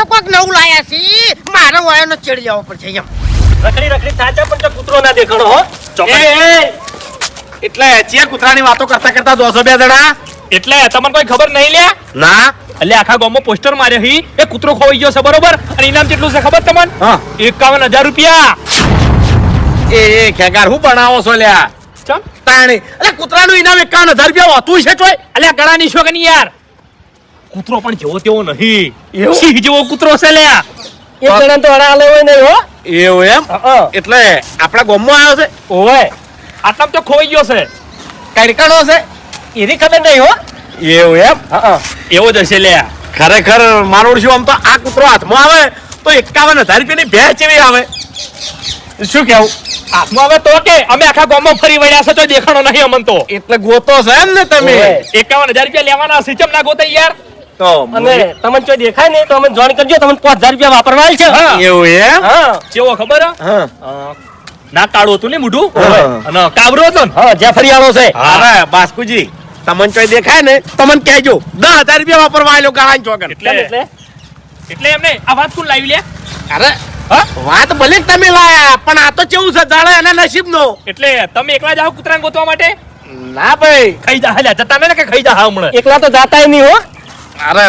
તો કોક નવું લાયા છે મારે વાયનો ચડી જવો પડશે એમ રખડી થાચા પણ તો કૂતરો ના દેખાણો હો એટલે ચિયા કૂતરાની વાતો કરતા દોસો બે જણા એટલે તમને કોઈ ખબર નહીં લ્યા ના એટલે આખા ગામમાં પોસ્ટર માર્યો હી એ કૂતરો ખોઈ ગયો છે બરોબર અને ઇનામ કેટલું છે ખબર તમને હા 51,000 રૂપિયા એ ખેગાર હું બનાવો છો લ્યા ચમ તાણી એટલે કૂતરાનું ઇનામ 51,000 રૂપિયા હોતું છે તોય અલ્યા ગળાની શોખ ની યાર કૂતરો પણ જેવો તેવો નહીં એવું? સિંહ જેવો કૂતરો છે લ્યા એક જણા તો અડા આલે હોય નહીં હો એવું એમ એટલે આપણા ગામમાં આવ્યો છે ઓય આટલામાં તો ખોઈ ગયો છે કડકાનો છે એની ખબર નહીં હો એવું એમ એવો જ હશે લ્યા ખરેખર મારું શું આમ તો આ કૂતરો હાથમાં આવે તો 51,000 રૂપિયાની ભેંસ જેવી આવે શું કેવું હાથમાં આવે તો કે અમે આખા ગામમાં ફરી વળ્યા છે તો દેખાણો નહીં અમન તો એટલે ગોતો છે એમ ને તમે ઓય. 51,000 રૂપિયા લેવાના છે ચમ ના ગોતે યાર તો અને તમને જો દેખાય ને તો અમે જોઈન કરજો તમને 5,000 રૂપિયા વાપરવા છે હા. એવું એમ હા કેવો ખબર હે? હા ના કાળું હતું ને મોઢું ઓય. અને કાબરો હતો ને હા જેફરી આલો છે અરે બાસ્કુજી તમને ચોય દેખાય ને તમને કહેજો 10,000 રૂપિયા વાપરવા આવેલો ગાળાની ચોકન એટલે એટલે એમને આ વાત કોણ લાવી લે અરે હા વાત ભલે જ તમે લાયા પણ આ તો કેવું છે જાણે એના નસીબનો એટલે તમે એકલા જાઓ કૂતરાને ગોતવા માટે ના ભાઈ ખાઈ જા હાલ્યા જતા ને કે ખાઈ જા હા હમણાં એકલા તો જાતાય નહીં હો અરે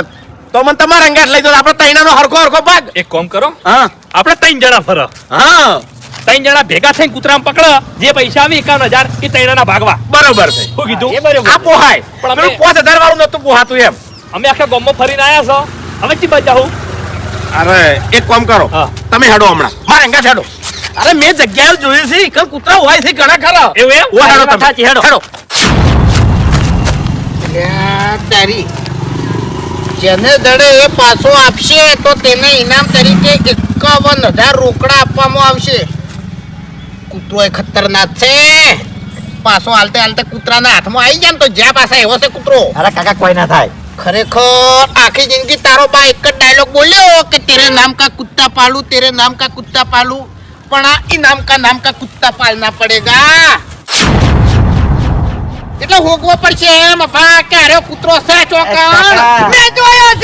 તો મને તમારા અંગાટ લઈ જાઓ આપણે તૈનાનો હરખો ભાગ એક કામ કરો હા આપણે 3 જણા ફરો હા 3 જણા ભેગા થઈને કૂતરાને પકડો જે પૈસા આવે 51,000 એ ત્રણેયના ભાગવા બરોબર છે શું કીધું એ બરોબર આ પોહાય પણ પેલું અમે- 5,000 વાળું નતું પોહાતું એમ અમે આખા ગામમાં ફરીને આયા છો હવે ચી બચાવું અરે એક કામ કરો હા. તમે હેડો હમણાં મારા અંગાટ હેડો અરે મેં જગ્યાએ જોયું છે કે કૂતરા હોય છે ઘણા ખરા એવું એમ? ઓ હેડો વાત તમે સાચી, હેડો. તારી જેને દડે એ પાછો આપશે તો તેને ઇનામ તરીકે 51,000 રોકડા આપવામાં આવશે કૂતરો એ ખતરનાક છે પાછો હાલતે કૂતરાના હાથમાં આવી જાય ને તો જ્યાં પાછા એવો છે કૂતરો અરે કાકા કોઈ ના થાય ખરેખર આખી જિંદગી તારો બા એક જ ડાયલોગ બોલ્યો કે તેરે નામ કા कुत्ता पालू तेरे नाम का कुत्ता पालू પણ આ ઇનામ કા નામ કા कुत्ता पालना पड़ेगा એટલે હોગવો પડશે એમ ભા કે અરે કૂતરો છે ચોકન મેં જોયો છે